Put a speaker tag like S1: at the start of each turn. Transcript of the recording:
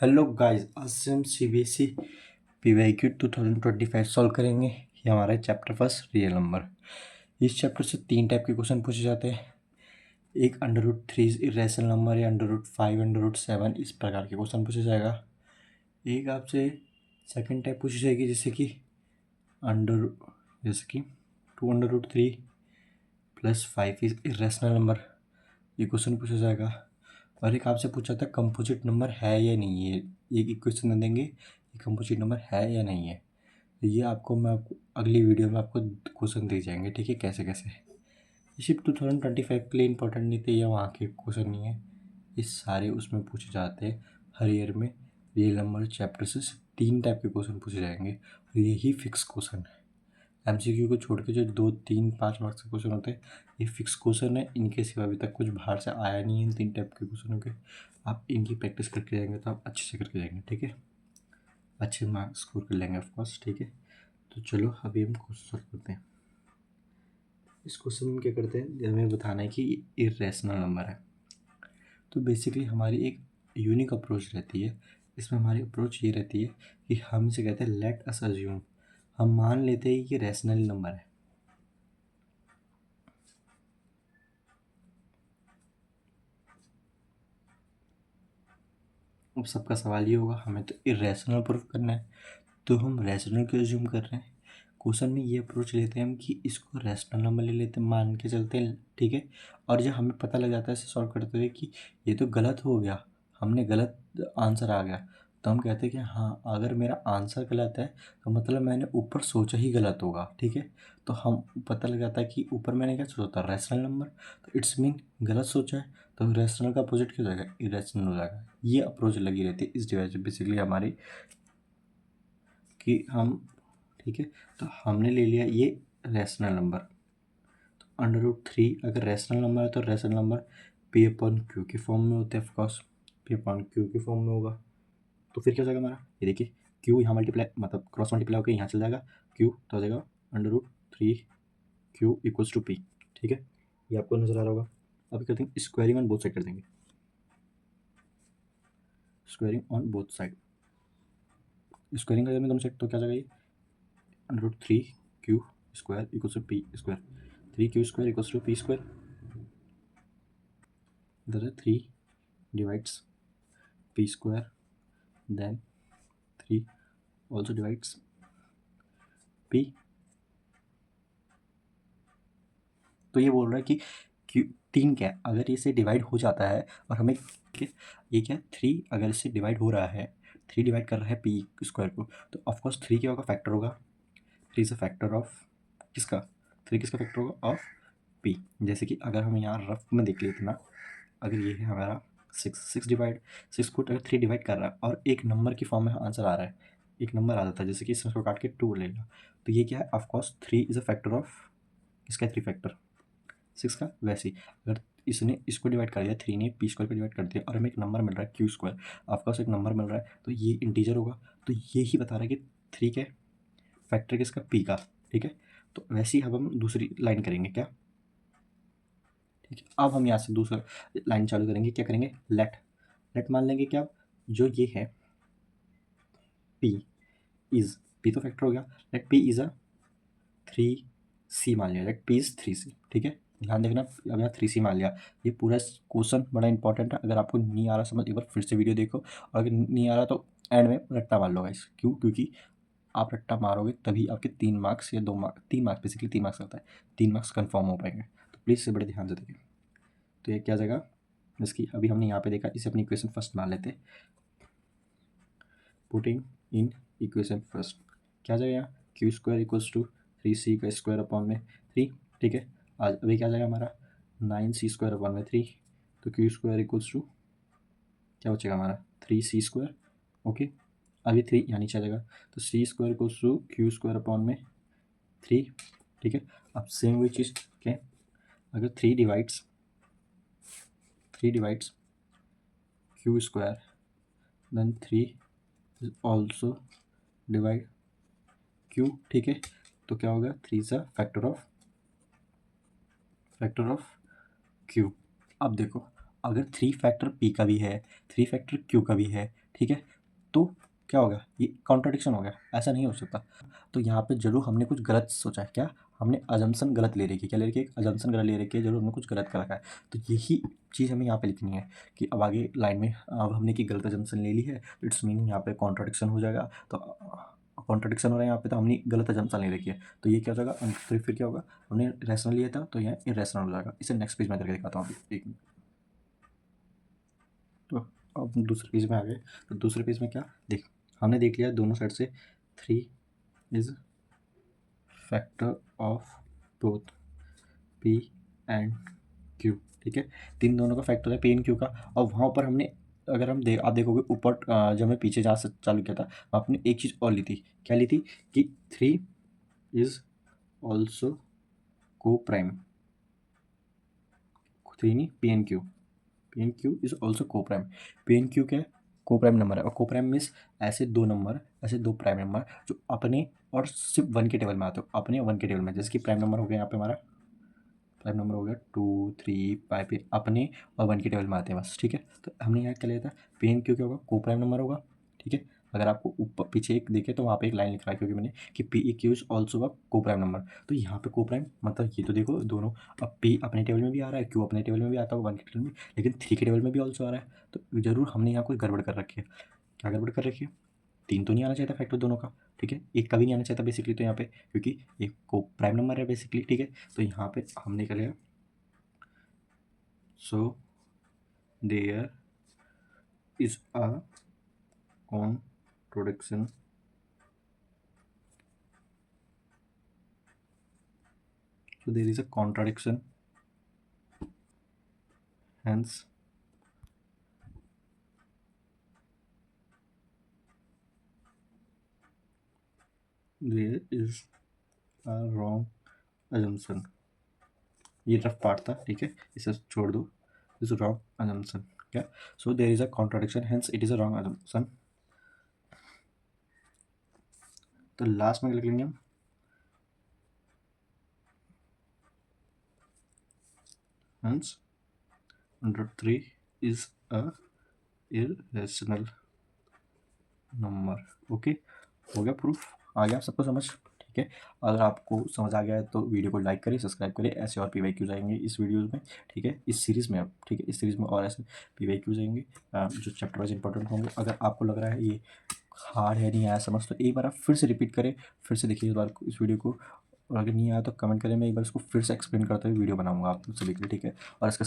S1: Hello guys, आज से हम सीबीएसई पीवाईक्यू 2025 सॉल्व करेंगे। ये हमारा चैप्टर फर्स्ट रियल नंबर। इस चैप्टर से 3 टाइप के क्वेश्चन पूछे जाते हैं। एक √3 इरेशनल नंबर या √5 √7 इस प्रकार के क्वेश्चन पूछा जाएगा। एक आपसे सेकंड टाइप पूछी जाएगी जैसे कि 2√3 + 5 इज इरेशनल नंबर, ये क्वेश्चन पूछा जाएगा। और एक आपसे पूछा था कंपोजिट नंबर है या नहीं है। एक इक्वेशन देंगे कि कंपोजिट नंबर है या नहीं है। तो ये मैं आपको अगली वीडियो में आपको क्वेश्चन दे जाएंगे, ठीक है, कैसे कैसे। ये सिर्फ 2025 के लिए इंपॉर्टेंट नहीं थे, या वहाँ के क्वेश्चन नहीं है, ये सारे उसमें पूछे जाते हैं। हर ईयर में रियल नंबर चैप्टर से 3 टाइप के क्वेश्चन पूछे जाएंगे और यही फिक्स क्वेश्चन है। एमसीक्यू को छोड़ के जो 2, 3, 5 मार्क्स के क्वेश्चन होते हैं ये फिक्स क्वेश्चन है। इनके सिवा अभी तक कुछ बाहर से आया नहीं है इन 3 टाइप के क्वेश्चनों के। आप इनकी प्रैक्टिस करके जाएंगे तो आप अच्छे से करके जाएंगे, ठीक है, अच्छे मार्क्स स्कोर कर लेंगे ऑफकोर्स, ठीक है। तो चलो अभी हम क्वेश्चन सॉल्व करते हैं। इस क्वेश्चन में क्या करते हैं, हमें बताना है कि इरेशनल नंबर है। तो बेसिकली हमारी एक यूनिक अप्रोच रहती है। इसमें हमारी अप्रोच ये रहती है कि हम इसे कहते हैं लेट अस अज्यूम। हम मान लेते हैं कि रैशनल नंबर है। अब सबका सवाल ये होगा, हमें तो इरेशनल प्रूफ करना है, तो हम रैशनल क्यों अज्यूम कर रहे हैं। क्वेश्चन में ये अप्रोच लेते हैं हम कि इसको रैशनल नंबर ले लेते हैं, मान के चलते हैं, ठीक है। और जब हमें पता लग जाता है इसे सॉल्व करते हुए कि ये तो गलत हो गया, हमने गलत आंसर आ गया, तो हम कहते हैं कि हाँ, अगर मेरा आंसर गलत है तो मतलब मैंने ऊपर सोचा ही गलत होगा, ठीक है। तो हम पता लग जाता है कि ऊपर मैंने क्या सोचा था, रैशनल नंबर, तो इट्स मीन गलत सोचा है, तो रैशनल का अपोजिट क्या हो जाएगा, इरेशनल हो जाएगा। ये अप्रोच लगी रहती है इस डिवाइस में बेसिकली हमारी, कि हम, ठीक है। तो हमने ले लिया ये रैशनल नंबर। तो √3 अगर रैशनल नंबर है तो रैशनल नंबर P/Q की फॉर्म में होते हैं, ऑफकोर्स P/Q की फॉर्म में होगा। तो फिर क्या हो जाएगा हमारा, ये देखिए, Q यहाँ मल्टीप्लाई मतलब क्रॉस मल्टीप्लाई होकर यहाँ चल जाएगा, Q तो हो जाएगा √3Q = P, ठीक है। ये आपको नजर आ रहा होगा। अब क्या करते हैं, स्क्वायरिंग ऑन बोथ साइड कर देंगे, squaring on both side. Squaring कर देंगे दोनों साइड, तो क्या जाएगा ये √3Q² = P²। 3Q² = P²। इधर है 3 divides P², then 3 also divides P। तो ये बोल रहा है कि Q 3 क्या है, अगर इसे डिवाइड हो जाता है और हमें ये क्या 3 अगर इससे डिवाइड हो रहा है, 3 डिवाइड कर रहा है P² को, तो ऑफकोर्स 3 क्या होगा, फैक्टर होगा। 3 इज अ फैक्टर ऑफ किसका, 3 किसका फैक्टर होगा, ऑफ P। जैसे कि अगर हम यहाँ रफ में देख लेते ना, अगर ये है हमारा 6 डिवाइड 6 को अगर 3 डिवाइड कर रहा है और एक नंबर की फॉर्म में आंसर आ रहा है, एक नंबर आ जाता है, जैसे कि इसको काट के 2 लेगा, तो ये क्या है, of course 3 is a factor of इसका 3 फैक्टर 6 का। वैसे ही अगर इसने इसको डिवाइड कर दिया, 3 ने P² को डिवाइड कर दिया और हमें एक नंबर मिल रहा है Q², ऑफकोर्स एक नंबर मिल रहा है, तो ये इंटीजर होगा। तो ये ही बता रहा है कि 3 क्या है, फैक्टर किसका, P का, ठीक है। तो वैसे ही अब हम दूसरी लाइन करेंगे क्या, ठीक है। अब हम यहाँ से दूसरा लाइन चालू करेंगे, क्या करेंगे, लेट मान लेंगे क्या, जो ये है P इज, P तो फैक्टर हो गया, late P is a 3C मान लिया, लेट P इज 3C, ठीक है। ध्यान देखना, अब यहाँ 3C मान लिया। ये पूरा क्वेश्चन बड़ा इंपॉर्टेंट है, अगर आपको नहीं आ रहा समझ, एक बार फिर से वीडियो देखो, और अगर नहीं आ रहा तो एंड में रट्टा मार लो गाइस। क्यों, क्योंकि आप रट्टा मारोगे तभी आपके 3 मार्क्स या 2 मार्क्स, 3 मार्क्स बेसिकली 3 मार्क्स आता है, 3 मार्क्स कन्फर्म हो पाएंगे। तो प्लीज़ इसे बड़े ध्यान से देखिए। तो ये क्या जगह, इसकी अभी हमने यहाँ पे देखा, इसे अपनी इक्वेशन फर्स्ट मान लेते, पुटिंग इन इक्वेशन फर्स्ट, क्या जाएगा यहाँ Q² = 3C²/3, ठीक है। आज अभी क्या जाएगा हमारा 9C²/3, तो Q² क्या बचेगा हमारा 3C², ओके। अभी 3 यहाँ नीचे आ जाएगा, तो C² = Q²/3, ठीक है। अब सेम वही चीज़ क्या, अगर 3 divides Q², then 3 also divide Q, ठीक है। तो क्या होगा, 3 is a factor of Q। अब देखो, अगर 3 फैक्टर p का भी है, 3 फैक्टर q का भी है, ठीक है, तो क्या हो गया, ये कॉन्ट्राडिक्शन हो गया, ऐसा नहीं हो सकता। तो यहाँ पे ज़रूर हमने कुछ गलत सोचा है। क्या हमने अजम्पशन गलत ले रखी है, क्या ले रखी है, एक अजम्पशन गलत ले रखी है, ज़रूर हमने कुछ गलत कर रखा है। तो यही चीज़ हमें यहाँ पे लिखनी है कि अब आगे लाइन में अब हमने की गलत अजम्पशन ले ली है, इट्स मीनिंग यहाँ पे कॉन्ट्राडिक्शन हो जाएगा। तो कॉन्ट्राडिक्शन हो रहा है यहाँ पे, तो हमने गलत अजम्पशन ले रखी है, तो ये क्या हो जाएगा, तो फिर क्या होगा, हमने रैशनल लिया था तो यहाँ इरेशनल हो जाएगा। इसे नेक्स्ट पेज में करके दिखाता हूँ अभी, एक मिनट। तो अब दूसरे पेज में आ गए। तो दूसरे पेज में क्या देख, हमने देख लिया दोनों साइड से 3 is factor of both p and q, ठीक है, तीन दोनों का फैक्टर है p एंड q का। और वहाँ पर हमने, अगर हम आप देखोगे ऊपर जब मैं पीछे जहाँ से चालू किया था, वहाँ आपने एक चीज़ और ली थी, क्या ली थी कि 3 इज ऑल्सो को प्राइम, 3 नहीं p and q is also को प्राइम। p एंड q क्या है, को प्राइम नंबर है, और को प्राइम मीन्स ऐसे दो नंबर, ऐसे दो प्राइम नंबर जो अपने और सिर्फ 1 के टेबल में आते हो, अपने 1 के टेबल में, जैसे कि प्राइम नंबर हो गया यहाँ पे हमारा, प्राइम नंबर हो गया 2 3 5, अपने और 1 के टेबल में आते हैं बस, ठीक है। तो हमने यहाँ क्या लिया था, p एंड q क्या होगा, को प्राइम नंबर होगा, ठीक है। अगर आपको ऊपर पीछे एक देखे तो वहाँ पे एक लाइन लिख रहा है, क्योंकि मैंने कि p e q is also का को प्राइम नंबर, तो यहाँ पे को प्राइम मतलब ये तो देखो दोनों, अब p अपने टेबल में भी आ रहा है, q अपने टेबल में भी आता होगा 1 के टेबल में, लेकिन 3 के टेबल में भी ऑल्सो आ रहा है, तो ज़रूर हमने यहाँ कोई गड़बड़ कर रखी है। क्या गड़बड़ कर रखी है, 3 तो नहीं आना चाहिए था फैक्टर दोनों का, ठीक है, एक का भी नहीं आना चाहिए था बेसिकली, तो यहाँ पे क्योंकि एक को प्राइम नंबर है बेसिकली, ठीक है। तो यहाँ पे हमने क्या लिया, so there is a contradiction, so there is a contradiction, hence there is a wrong assumption। ये रफ पार्ट था, ठीक है, इसे छोड़ दो, इज रॉन्ग assumption, क्या, so there is a contradiction hence it is a wrong assumption। तो last में लिख लेंगे हम, hence √3 is a irrational number। Okay, हो गया प्रूफ, आ गया सबको समझ, ठीक है। अगर आपको समझ आ गया है तो वीडियो को लाइक करिए, सब्सक्राइब करिए, ऐसे और PYQs आएंगे इस वीडियोज़ में, ठीक है, इस सीरीज़ में, अब ठीक है, इस सीरीज़ में और ऐसे PYQs आएंगे जो चैप्टर वाइज इंपॉर्टेंट होंगे। अगर आपको लग रहा है ये हार्ड है, नहीं आया समझ, तो एक बार आप फिर से रिपीट करें, फिर से देखिए इस बार इस वीडियो को, और अगर नहीं आया तो कमेंट करें, मैं एक बार इसको फिर से एक्सप्लेन करते हुए वीडियो बनाऊंगा आप सभी के लिए, ठीक है। और इसका